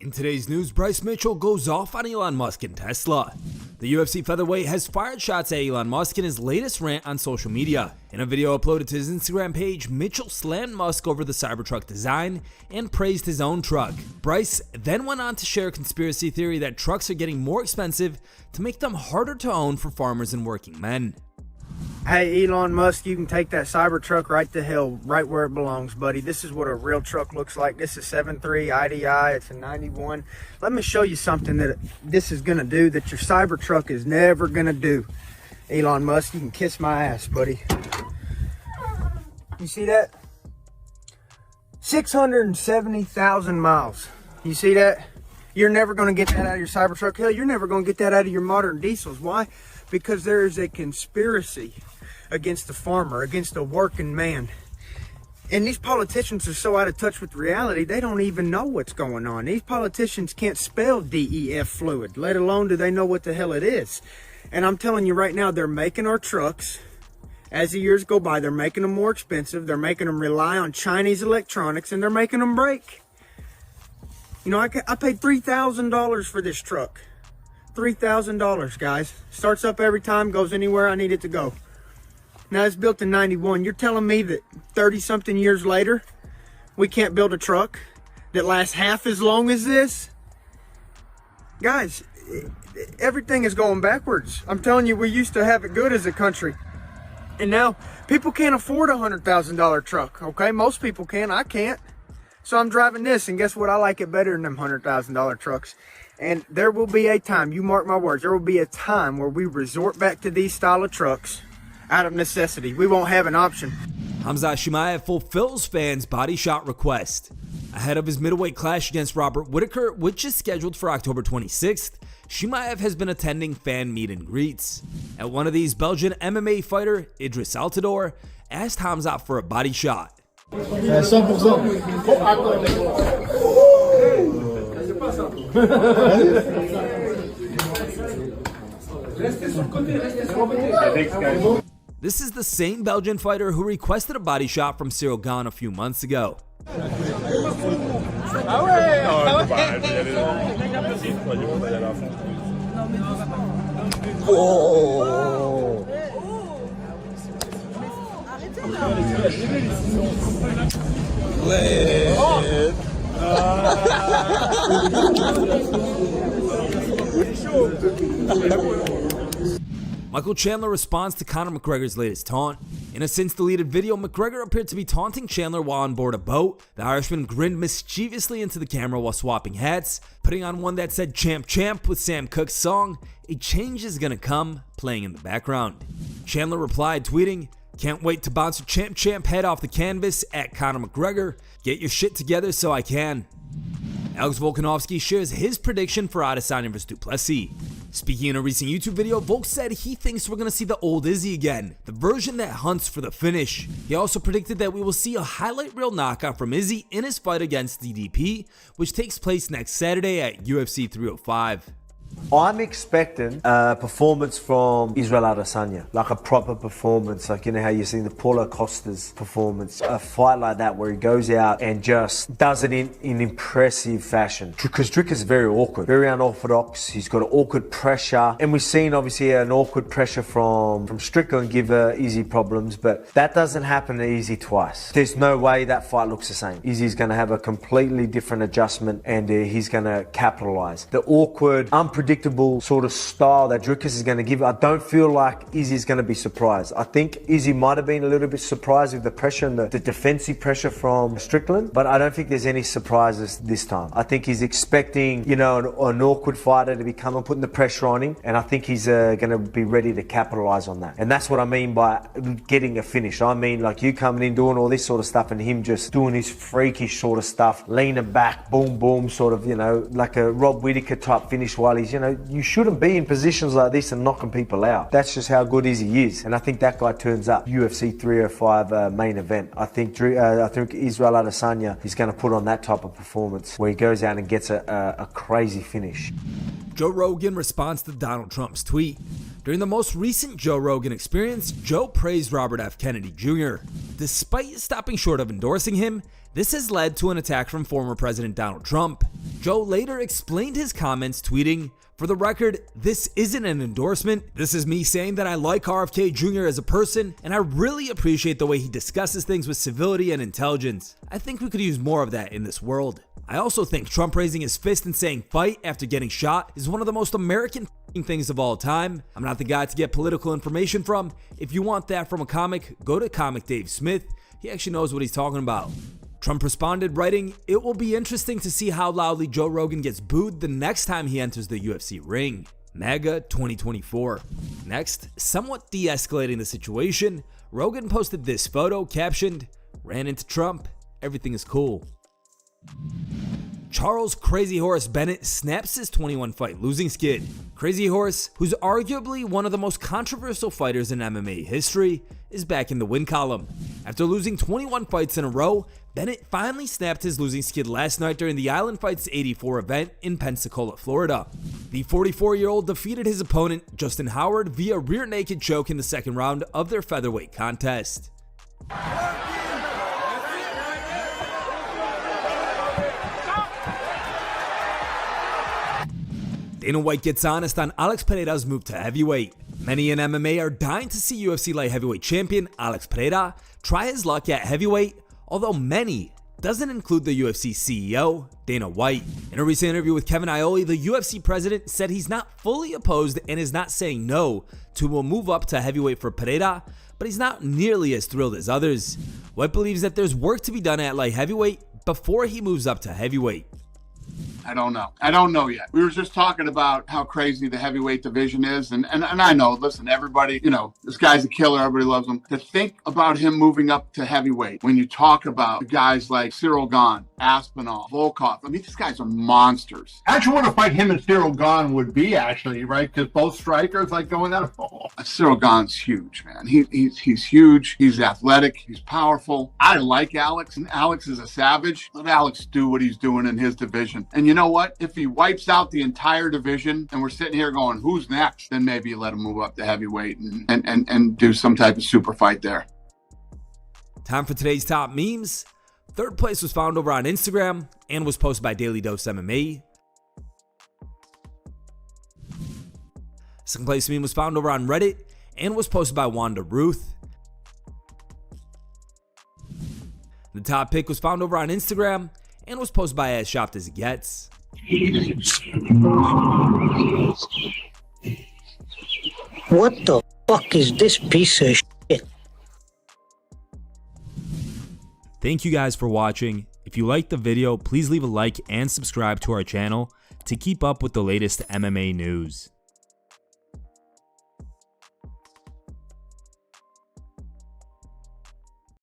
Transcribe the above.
In today's news, Bryce Mitchell goes off on Elon Musk and Tesla. The UFC featherweight has fired shots at Elon Musk in his latest rant on social media. In a video uploaded to his Instagram page, Mitchell slammed Musk over the Cybertruck design and praised his own truck. Bryce then went on to share a conspiracy theory that trucks are getting more expensive to make them harder to own for farmers and working men. Hey Elon Musk, you can take that Cybertruck right to hell, right where it belongs, buddy. This is what a real truck looks like. This is 7.3 IDI, it's a 91. Let me show you something that this is gonna do that your Cybertruck is never gonna do. Elon Musk, you can kiss my ass, buddy. You see that? 670,000 miles. You see that? You're never gonna get that out of your Cybertruck. Hell, you're never gonna get that out of your modern diesels. Why? Because there is a conspiracy against the farmer, against the working man. And these politicians are so out of touch with reality, they don't even know what's going on. These politicians can't spell DEF fluid, let alone do they know what the hell it is. And I'm telling you right now, they're making our trucks, as the years go by, they're making them more expensive, they're making them rely on Chinese electronics, and they're making them break. You know, I paid $3,000 for this truck. $3,000, guys. Starts up every time, goes anywhere I need it to go. Now it's built in 91. You're telling me that 30-something years later, we can't build a truck that lasts half as long as this? Guys, everything is going backwards. I'm telling you, we used to have it good as a country. And now, people can't afford a $100,000 truck, okay? Most people can, I can't. So I'm driving this, and guess what? I like it better than them $100,000 trucks. And there will be a time, you mark my words, there will be a time where we resort back to these style of trucks out of necessity. We won't have an option. Khamzat Chimaev fulfills fans' body shot request. Ahead of his middleweight clash against Robert Whittaker, which is scheduled for October 26th, Chimaev has been attending fan meet and greets. At one of these, Belgian MMA fighter Idris Altidore asked Khamzat for a body shot. 100%. This is the same Belgian fighter who requested a body shot from Cyril Gane a few months ago. Michael Chandler responds to Conor McGregor's latest taunt. In a since-deleted video, McGregor appeared to be taunting Chandler while on board a boat. The Irishman grinned mischievously into the camera while swapping hats, putting on one that said "Champ Champ" with Sam Cooke's song "A Change Is Gonna Come" playing in the background. Chandler replied, tweeting, "Can't wait to bounce a Champ Champ head off the canvas at Conor McGregor. Get your shit together so I can." Alex Volkanovski shares his prediction for Adesanya vs. Plessis. Speaking in a recent YouTube video, Volk said he thinks we're going to see the old Izzy again, the version that hunts for the finish. He also predicted that we will see a highlight reel knockout from Izzy in his fight against DDP, which takes place next Saturday at UFC 305. I'm expecting a performance from Israel Adesanya, like a proper performance, like you know how you've seen the Paulo Costa's performance, a fight like that where he goes out and just does it in impressive fashion. Because Dricker's very awkward, very unorthodox, he's got an awkward pressure, and we've seen obviously an awkward pressure from Strickland give Izzy problems, but that doesn't happen to Izzy twice. There's no way that fight looks the same. Izzy's going to have a completely different adjustment and he's going to capitalize. The awkward, unpredictable sort of style that Dricus is going to give, I don't feel like Izzy's going to be surprised. I think Izzy might have been a little bit surprised with the pressure and the defensive pressure from Strickland, but I don't think there's any surprises this time. I think he's expecting, you know, an awkward fighter to be coming, putting the pressure on him, and I think he's going to be ready to capitalize on that. And that's what I mean by getting a finish. I mean like you coming in doing all this sort of stuff and him just doing his freakish sort of stuff, leaning back, boom, boom, sort of, you know, like a Rob Whittaker type finish while he's, you know, you shouldn't be in positions like this and knocking people out. That's just how good Izzy is. And I think that guy turns up UFC 305 main event. I think Israel Adesanya is going to put on that type of performance where he goes out and gets a crazy finish. Joe Rogan responds to Donald Trump's tweet. During the most recent Joe Rogan experience, Joe praised Robert F. Kennedy Jr. Despite stopping short of endorsing him, This has led to an attack from former President Donald Trump. Joe later explained his comments, tweeting, "For the record, this isn't an endorsement. This is me saying that I like RFK Jr. as a person, and I really appreciate the way he discusses things with civility and intelligence. I think we could use more of that in this world. I also think Trump raising his fist and saying fight after getting shot is one of the most American things of all time. I'm not the guy to get political information from. If you want that from a comic, go to Comic Dave Smith. He actually knows what he's talking about." Trump responded, writing, "It will be interesting to see how loudly Joe Rogan gets booed the next time he enters the UFC ring. MAGA 2024. Next, somewhat de-escalating the situation, Rogan posted this photo captioned, "Ran into Trump, everything is cool." Charles Krazy Horse Bennett snaps his 21-fight losing skid. Krazy Horse, who's arguably one of the most controversial fighters in MMA history, is back in the win column. After losing 21 fights in a row, Bennett finally snapped his losing skid last night during the Island Fights 84 event in Pensacola, Florida. The 44-year-old defeated his opponent, Justin Howard, via rear naked choke in the second round of their featherweight contest. Dana White gets honest on Alex Pereira's move to heavyweight. Many in MMA are dying to see UFC light heavyweight champion Alex Pereira try his luck at heavyweight, although many doesn't include the UFC CEO, Dana White. In a recent interview with Kevin Iole, the UFC president said he's not fully opposed and is not saying no to a move up to heavyweight for Pereira, but he's not nearly as thrilled as others. White believes that there's work to be done at light heavyweight before he moves up to heavyweight. I don't know. I don't know yet. We were just talking about how crazy the heavyweight division is. And I know, listen, everybody, this guy's a killer. Everybody loves him. To think about him moving up to heavyweight, when you talk about guys like Cyril Gane, Aspinall, Volkov, I mean, these guys are monsters. Actually, what a fight him and Cyril Gane would be, actually, right? Because both strikers like going at it. Cyril Gane's huge, man. He's huge. He's athletic. He's powerful. I like Alex, and Alex is a savage. Let Alex do what he's doing in his division. And you know what? If he wipes out the entire division and we're sitting here going, who's next? Then maybe you let him move up to heavyweight and do some type of super fight there. Time for today's top memes. Third place was found over on Instagram and was posted by Daily Dose MMA. Second place meme was found over on Reddit and was posted by Wanda Ruth. The top pick was found over on Instagram and was posted by As Shopped As It Gets. What the fuck is this piece of shit? Thank you guys for watching. If you liked the video, please leave a like and subscribe to our channel to keep up with the latest MMA news.